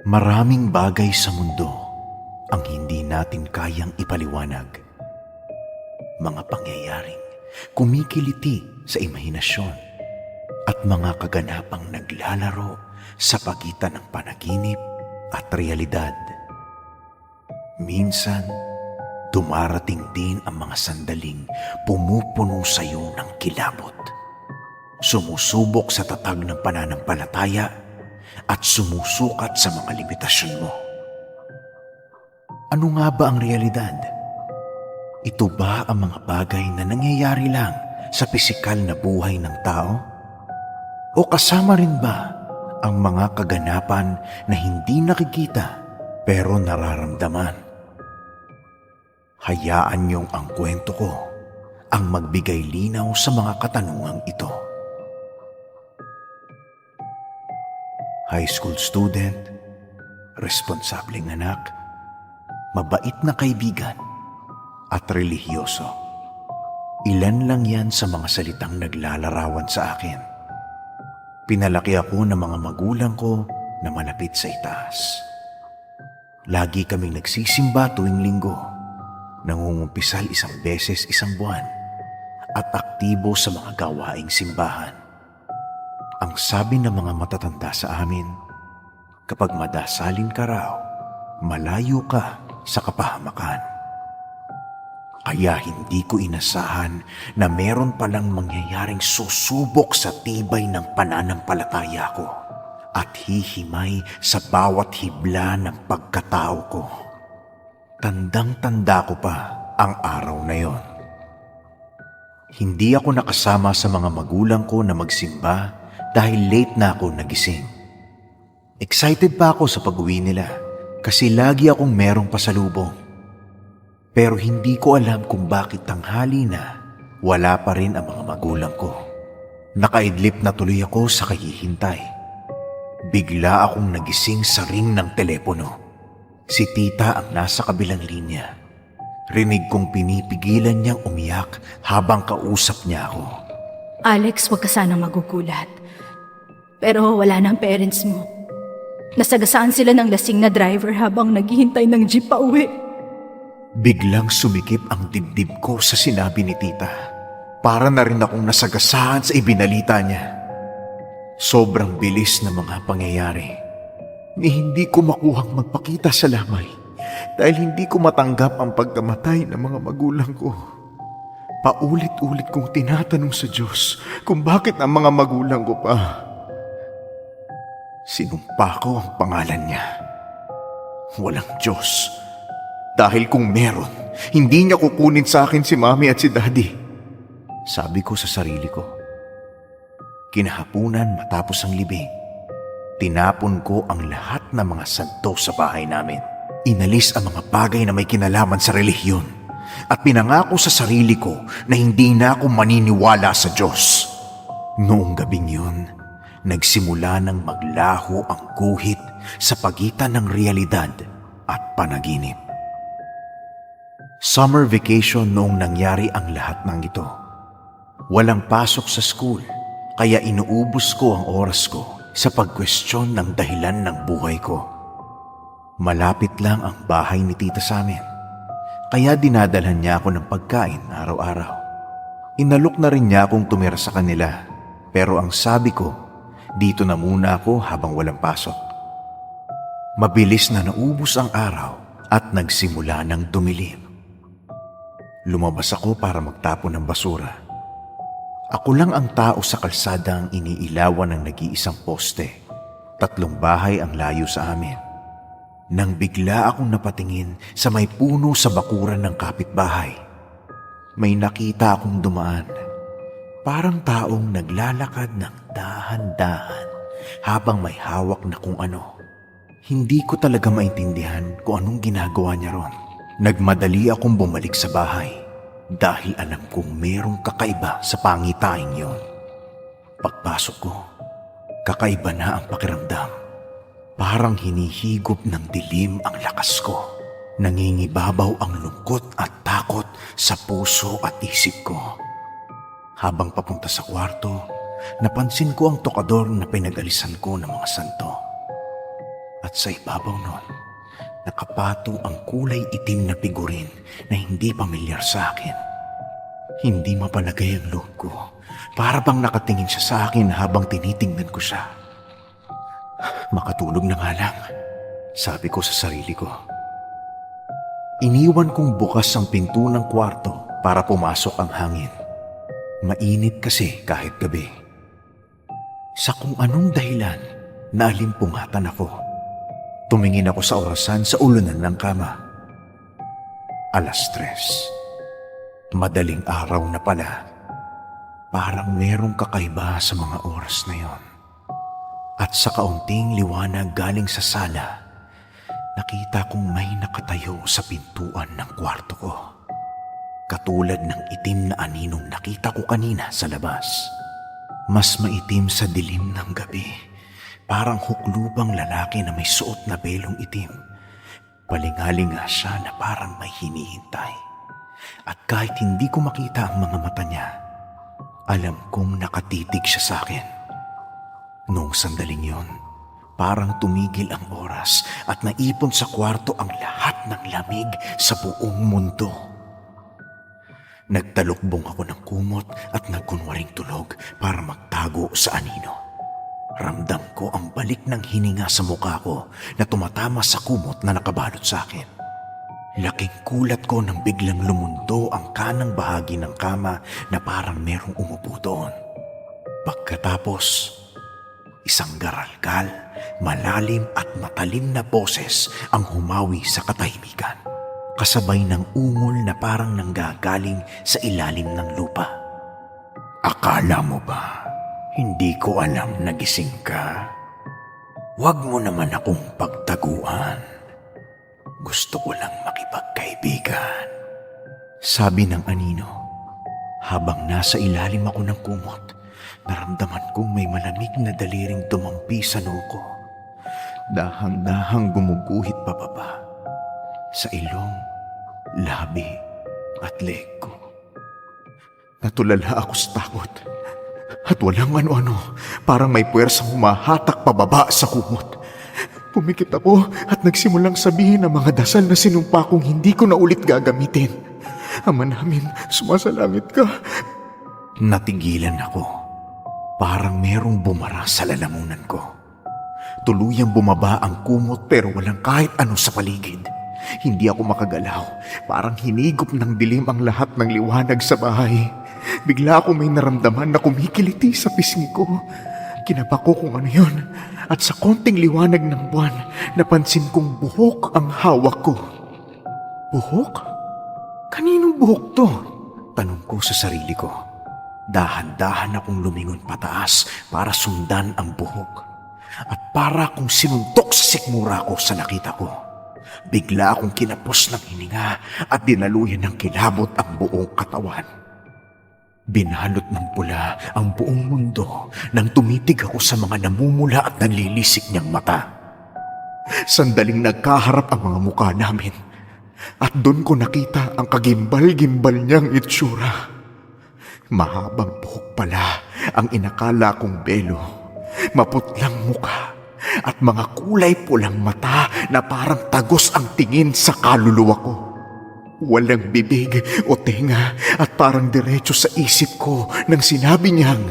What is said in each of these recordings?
Maraming bagay sa mundo ang hindi natin kayang ipaliwanag. Mga pangyayaring kumikiliti sa imahinasyon at mga kaganapang naglalaro sa pagitan ng panaginip at realidad. Minsan, dumarating din ang mga sandaling pumupuno sa iyo ng kilabot, sumusubok sa tatag ng pananampalataya at sumusukat sa mga limitasyon mo. Ano nga ba ang realidad? Ito ba ang mga bagay na nangyayari lang sa pisikal na buhay ng tao? O kasama rin ba ang mga kaganapan na hindi nakikita pero nararamdaman? Hayaan niyong ang kwento ko ang magbigay linaw sa mga katanungang ito. High school student, responsableng anak, mabait na kaibigan, at relihiyoso. Ilan lang yan sa mga salitang naglalarawan sa akin. Pinalaki ako ng mga magulang ko na malapit sa itaas. Lagi kaming nagsisimba tuwing linggo, nangungumpisal isang beses isang buwan, at aktibo sa mga gawaing simbahan. Ang sabi ng mga matatanda sa amin, kapag madasalin ka raw, malayo ka sa kapahamakan. Kaya hindi ko inasahan na meron palang mangyayaring susubok sa tibay ng pananampalataya ko at hihimay sa bawat hibla ng pagkatao ko. Tandang-tanda ko pa ang araw na yon. Hindi ako nakasama sa mga magulang ko na magsimba dahil late na ako nagising. Excited pa ako sa pag-uwi nila kasi lagi akong merong pasalubong. Pero hindi ko alam kung bakit tanghali na wala pa rin ang mga magulang ko. Nakaidlip na tuloy ako sa kahihintay. Bigla akong nagising sa ring ng telepono. Si tita ang nasa kabilang linya. Rinig kong pinipigilan niyang umiyak habang kausap niya ako. Alex, huwag ka sana magugulat. Pero wala na ang parents mo. Nasagasaan sila ng lasing na driver habang naghihintay ng jeep pa uwi. Biglang sumikip ang dibdib ko sa sinabi ni tita. Para na rin akong nasagasaan sa ibinalita niya. Sobrang bilis ng mga pangyayari. Ni hindi ko makuhang magpakita sa lamay dahil hindi ko matanggap ang pagkamatay ng mga magulang ko. Paulit-ulit kong tinatanong sa Diyos kung bakit ang mga magulang ko pa. Sinumpa ko ang pangalan niya. Walang Diyos. Dahil kung meron, hindi niya kukunin sa akin si Mami at si Daddy. Sabi ko sa sarili ko. Kinahapunan matapos ang libing, tinapon ko ang lahat ng mga santo sa bahay namin. Inalis ang mga bagay na may kinalaman sa relihiyon at pinangako sa sarili ko na hindi na ako maniniwala sa Diyos. Noong gabing yun, nagsimula ng maglaho ang guhit sa pagitan ng realidad at panaginip. Summer vacation noong nangyari ang lahat ng ito. Walang pasok sa school, kaya inuubos ko ang oras ko sa pagkwestiyon ng dahilan ng buhay ko. Malapit lang ang bahay ni tita sa amin, kaya dinadalhan niya ako ng pagkain araw-araw. Inalok na rin niya akong tumira sa kanila, pero ang sabi ko, dito na muna ako habang walang pasok. Mabilis na naubos ang araw at nagsimula ng dumilim. Lumabas ako para magtapon ng basura. Ako lang ang tao sa kalsada ang iniilawan ng nag-iisang poste. 3 bahay ang layo sa amin. Nang bigla akong napatingin sa may puno sa bakuran ng kapitbahay, may nakita akong dumaan. Parang taong naglalakad ng dahan-dahan habang may hawak na kung ano. Hindi ko talaga maintindihan kung anong ginagawa niya ron. Nagmadali akong bumalik sa bahay dahil alam kong merong kakaiba sa pangitaing yon. Pagpasok ko, kakaiba na ang pakiramdam. Parang hinihigop ng dilim ang lakas ko. Nangingibabaw ang lungkot at takot sa puso at isip ko. Habang papunta sa kwarto, napansin ko ang tokador na pinag-alisan ko ng mga santo. At At sa ibabaw nun, nakapatong ang kulay itim na figurin na hindi pamilyar sa akin. Hindi mapalagay ang loob ko. Para bang nakatingin siya sa akin habang tinitingnan ko siya. Makatulog na nga lang, sabi ko sa sarili ko. Iniwan kong bukas ang pinto ng kwarto para pumasok ang hangin. Mainit kasi kahit gabi. Sa kung anong dahilan, naalimpungatan ako. Tumingin ako sa orasan sa ulunan ng kama. 3:00. Madaling araw na pala. Parang merong kakaiba sa mga oras na yon. At sa kaunting liwanag galing sa sala, nakita kong may nakatayo sa pintuan ng kwarto ko. Katulad ng itim na aninong nakita ko kanina sa labas. Mas maitim sa dilim ng gabi. Parang huklubang lalaki na may suot na belong itim. Palingalinga siya na parang may hinihintay. At kahit hindi ko makita ang mga mata niya, alam kong nakatitig siya sa akin. Noong sandaling yon, parang tumigil ang oras at naipon sa kwarto ang lahat ng lamig sa buong mundo. Nagtalukbong ako ng kumot at nagkunwaring tulog para magtago sa anino. Ramdam ko ang balik ng hininga sa mukha ko na tumatama sa kumot na nakabalot sa akin. Laking kulat ko nang biglang lumundo ang kanang bahagi ng kama na parang merong umupo doon. Pagkatapos, isang garalgal, malalim at matalim na boses ang humawi sa katahimikan, kasabay ng ungol na parang nanggagaling sa ilalim ng lupa. Akala mo ba, hindi ko alam na gising ka? Huwag mo naman akong pagtaguan. Gusto ko lang makipagkaibigan, sabi ng anino. Habang nasa ilalim ako ng kumot, naramdaman kong may malamig na daliring tumampi sa noo ko. Dahang-dahang gumuguhit pababa sa ilong, labi at leeg ko. Natulala ako sa takot at walang ano-ano, parang may puwersang humahatak pababa sa kumot. Pumikit ako at nagsimulang sabihin ang mga dasal na sinumpa kong hindi ko na ulit gagamitin. Ama namin, sumasalangit ka. Natigilan ako. Parang merong bumara sa lalamunan ko. Tuluyang bumaba ang kumot pero walang kahit ano sa paligid. Hindi ako makagalaw. Parang hinigop ng dilim ang lahat ng liwanag sa bahay. Bigla ako may naramdaman na kumikiliti sa pisngi ko. Kinaba ko kung ano yun. At sa konting liwanag ng buwan, napansin kong buhok ang hawak ko. Buhok? Kaninong buhok to? Tanong ko sa sarili ko. Dahan-dahan akong lumingon pataas para sundan ang buhok. At para akong sinuntok sa sikmura ko sa nakita ko. Bigla akong kinapos ng hininga at dinaluyan ng kilabot ang buong katawan. Binalot ng pula ang buong mundo nang tumitig ako sa mga namumula at nanlilisik niyang mata. Sandaling nagkaharap ang mga mukha namin at doon ko nakita ang kagimbal-gimbal niyang itsura. Mahabang buhok pala ang inakala kong belo, maputlang mukha at mga kulay pulang mata na parang tagos ang tingin sa kaluluwa ko. Walang bibig o tenga at parang diretso sa isip ko nang sinabi niyang,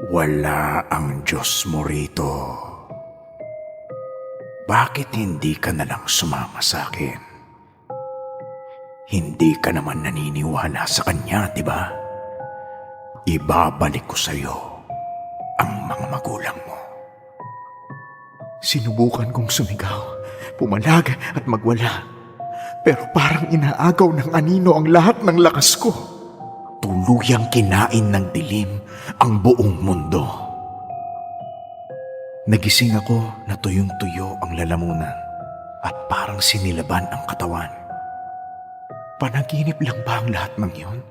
"Wala ang Diyos mo rito. Bakit hindi ka nalang sumama sa akin? Hindi ka naman naniniwala sa Kanya, di ba? Ibabalik ko sa iyo ang mga magulang mo." Sinubukan kong sumigaw, pumalag at magwala. Pero parang inaagaw ng anino ang lahat ng lakas ko. Tuluyang kinain ng dilim ang buong mundo. Nagising ako na tuyong-tuyo ang lalamunan at parang sinilaban ang katawan. Panaginip lang ba ang lahat ng yon?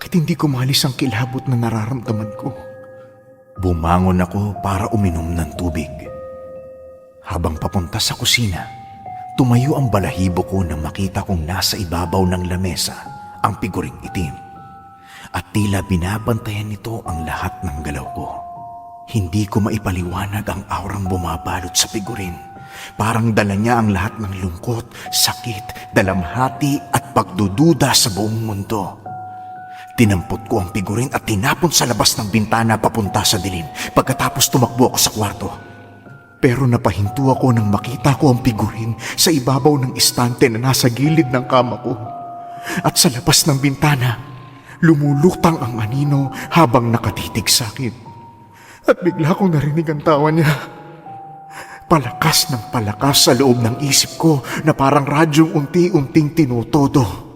Kahit hindi ko malis ang kilabot na nararamdaman ko. Bumangon ako para uminom ng tubig. Habang papunta sa kusina, tumayo ang balahibo ko nang makita kong nasa ibabaw ng lamesa ang figuring itim. At tila binabantayan nito ang lahat ng galaw ko. Hindi ko maipaliwanag ang aurang bumabalot sa figurin. Parang dala niya ang lahat ng lungkot, sakit, dalamhati at pagdududa sa buong mundo. Tinampot ko ang figurin at tinapon sa labas ng bintana papunta sa dilim. Pagkatapos tumakbo ako sa kwarto. Pero napahinto ako nang makita ko ang figurin sa ibabaw ng istante na nasa gilid ng kama ko. At sa labas ng bintana, lumulutang ang anino habang nakatitig sa akin. At bigla kong narinig ang tawa niya. Palakas ng palakas sa loob ng isip ko na parang radyong unti-unting tinutodo.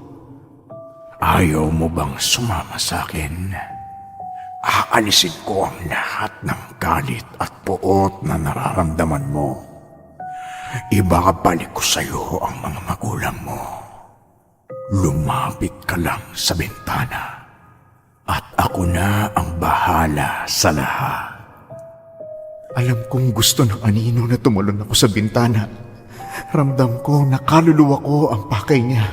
Ayaw mo bang sumama sa akin? Aalisin ko ang lahat ng galit at puot na nararamdaman mo. Ibabalik ko sa iyo ang mga magulang mo. Lumapit ka lang sa bintana at ako na ang bahala sa lahat. Alam kong gusto ng anino na tumalon ako sa bintana. Ramdam ko na kaluluwa ko ang pakay niya.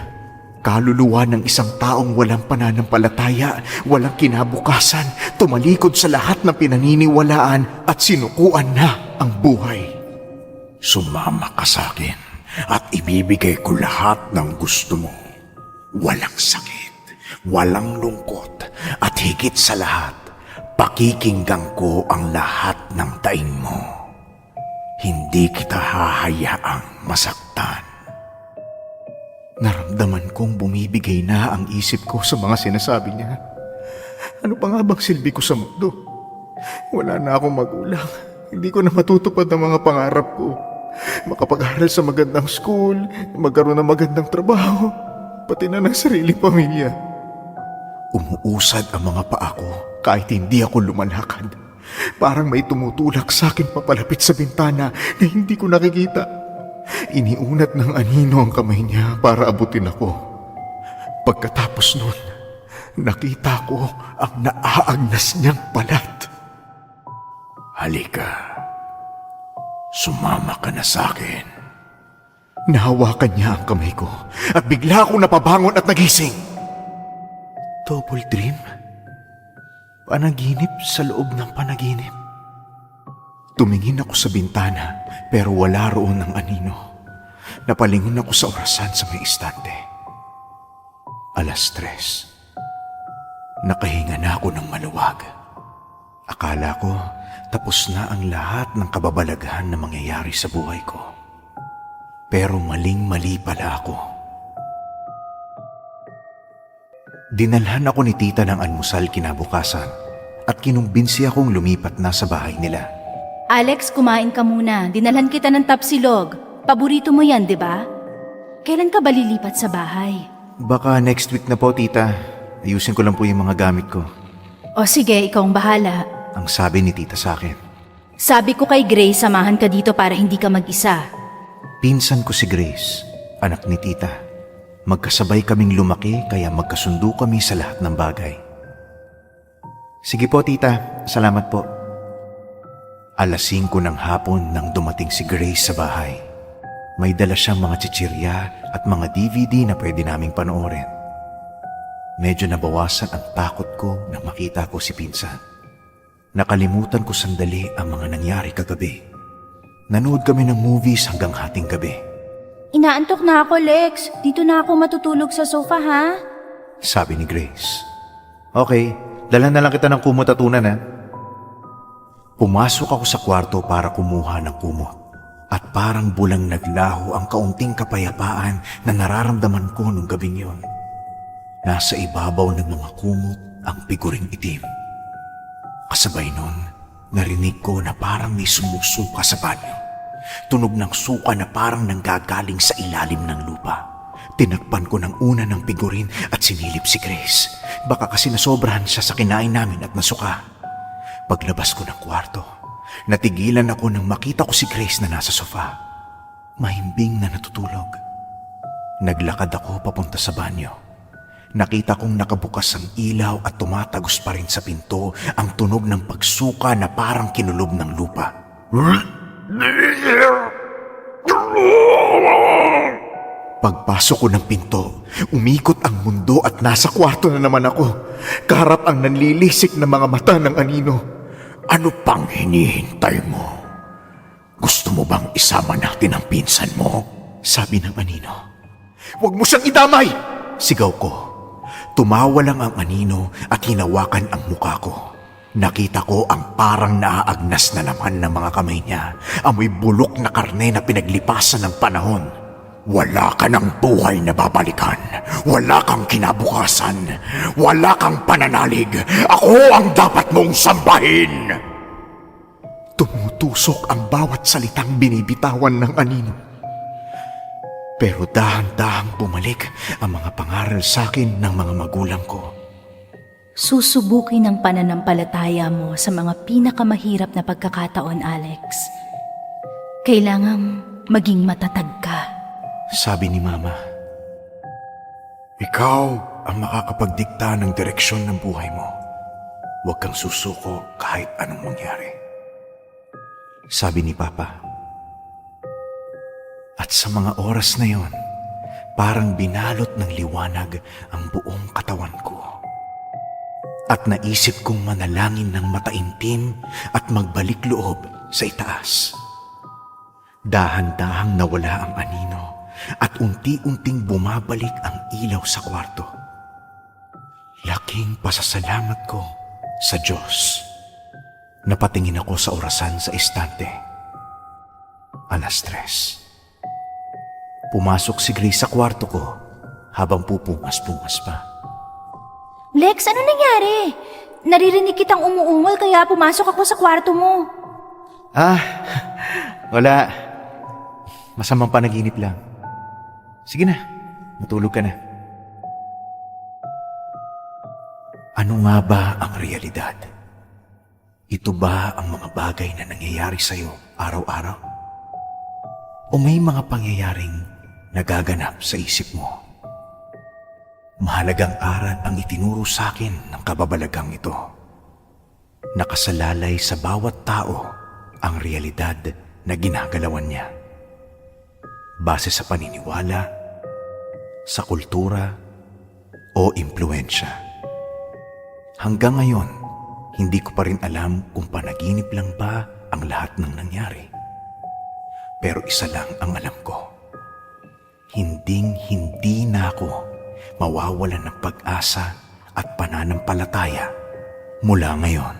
Kaluluwa ng isang taong walang pananampalataya, walang kinabukasan, tumalikod sa lahat ng pinaniniwalaan at sinukuan na ang buhay. Sumama ka sa akin at ibibigay ko lahat ng gusto mo. Walang sakit, walang lungkot at higit sa lahat, pakikinggan ko ang lahat ng daing mo. Hindi kita hahayaang masaktan. Naramdaman kong bumibigay na ang isip ko sa mga sinasabi niya. Ano pa nga bang silbi ko sa mundo? Wala na akong magulang. Hindi ko na matutupad ang mga pangarap ko. Makapag-aral sa magandang school, magkaroon ng magandang trabaho, pati na ng sariling pamilya. Umuusad ang mga paa ko kahit hindi ako lumalakad. Parang may tumutulak sa akin papalapit sa bintana na hindi ko nakikita. Iniunat ng anino ang kamay niya para abutin ako. Pagkatapos nun, nakita ko ang naaagnas niyang balat. Halika, sumama ka na sa akin. Nahawakan niya ang kamay ko at bigla akong napabangon at nagising. Double dream? Panaginip sa loob ng panaginip. Tumingin ako sa bintana pero wala roon ang anino. Napalingon ako sa orasan sa may istante. 3:00. Nakahinga na ako ng maluwag. Akala ko tapos na ang lahat ng kababalaghan na mangyayari sa buhay ko. Pero maling-mali pala ako. Dinalhan ako ni tita ng almusal kinabukasan at kinumbinsi akong lumipat na sa bahay nila. Alex, kumain ka muna. Dinalhan kita ng tapsilog. Paborito mo yan, di ba? Kailan ka ba lilipat sa bahay? Baka next week na po, tita. Ayusin ko lang po yung mga gamit ko. O sige, ikaw ang bahala. Ang sabi ni tita sa akin. Sabi ko kay Grace, samahan ka dito para hindi ka mag-isa. Pinsan ko si Grace, anak ni tita. Magkasabay kaming lumaki kaya magkasundo kami sa lahat ng bagay. Sige po, tita. Salamat po. 5:00 ng hapon nang dumating si Grace sa bahay. May dala siyang mga chichirya at mga DVD na pwede naming panoorin. Medyo nabawasan ang takot ko nang makita ko si pinsan. Nakalimutan ko sandali ang mga nangyari kagabi. Nanood kami ng movies hanggang hating gabi. Inaantok na ako, Lex. Dito na ako matutulog sa sofa, ha? Sabi ni Grace. Okay, dalhan na lang kita ng kumot at unan, ha? Pumasok ako sa kwarto para kumuha ng kumot at parang bulang naglaho ang kaunting kapayapaan na nararamdaman ko nung gabing yun. Nasa ibabaw ng mga kumot ang piguring itim. Kasabay nun, narinig ko na parang may sumusuka sa banyo. Tunog ng suka na parang nanggagaling sa ilalim ng lupa. Tinakpan ko ng una ng pigurin at sinilip si Grace. Baka kasi nasobrahan siya sa kinain namin at nasuka. Paglabas ko ng kwarto, natigilan ako nang makita ko si Grace na nasa sofa. Mahimbing na natutulog. Naglakad ako papunta sa banyo. Nakita kong nakabukas ang ilaw at tumatagos pa rin sa pinto ang tunog ng pagsuka na parang kinulob ng lupa. Pagpasok ko ng pinto, umikot ang mundo at nasa kwarto na naman ako. Kaharap ang nanlilisik na mga mata ng anino. Ano pang hinihintay mo? Gusto mo bang isama natin ang pinsan mo? Sabi ng anino. Huwag mo siyang idamay! Sigaw ko. Tumawa lang ang anino at hinawakan ang muka ko. Nakita ko ang parang naaagnas na naman ng mga kamay niya. Amoy bulok na karne na pinaglipasan ng panahon. Wala ka ng buhay na babalikan. Wala kang kinabukasan. Wala kang pananalig. Ako ang dapat mong sambahin. Tumutusok ang bawat salitang binibitawan ng anino. Pero dahan-dahang bumalik ang mga pangaral sa akin ng mga magulang ko. Susubukin ang pananampalataya mo sa mga pinakamahirap na pagkakataon, Alex. Kailangang maging matatag ka. Sabi ni Mama. Ikaw ang makakapagdikta ng direksyon ng buhay mo. Huwag kang susuko kahit anong mangyari. Sabi ni Papa. At sa mga oras na yon, parang binalot ng liwanag ang buong katawan ko. At naisip kong manalangin ng mataimtim at magbalik loob sa itaas. Dahan-dahang nawala ang anino at unti-unting bumabalik ang ilaw sa kwarto. Laking pasasalamat ko sa Diyos. Napatingin ako sa orasan sa estante. 3:00. Pumasok si Grace sa kwarto ko habang pupungas-pungas pa. Lex, ano nangyari? Naririnig kitang umuungol kaya pumasok ako sa kwarto mo. Wala. Masamang panaginip lang. Sige na, matulog ka na. Ano nga ba ang realidad? Ito ba ang mga bagay na nangyayari sa'yo araw-araw? O may mga pangyayaring nagaganap sa isip mo? Mahalagang aral ang itinuro sa akin ng kababalagang ito. Nakasalalay sa bawat tao ang realidad na ginagalawan niya. Base sa paniniwala, sa kultura, o impluensya. Hanggang ngayon, hindi ko pa rin alam kung panaginip lang ba ang lahat ng nangyari. Pero isa lang ang alam ko. Hinding-hindi na ako mawawalan ng pag-asa at pananampalataya mula ngayon.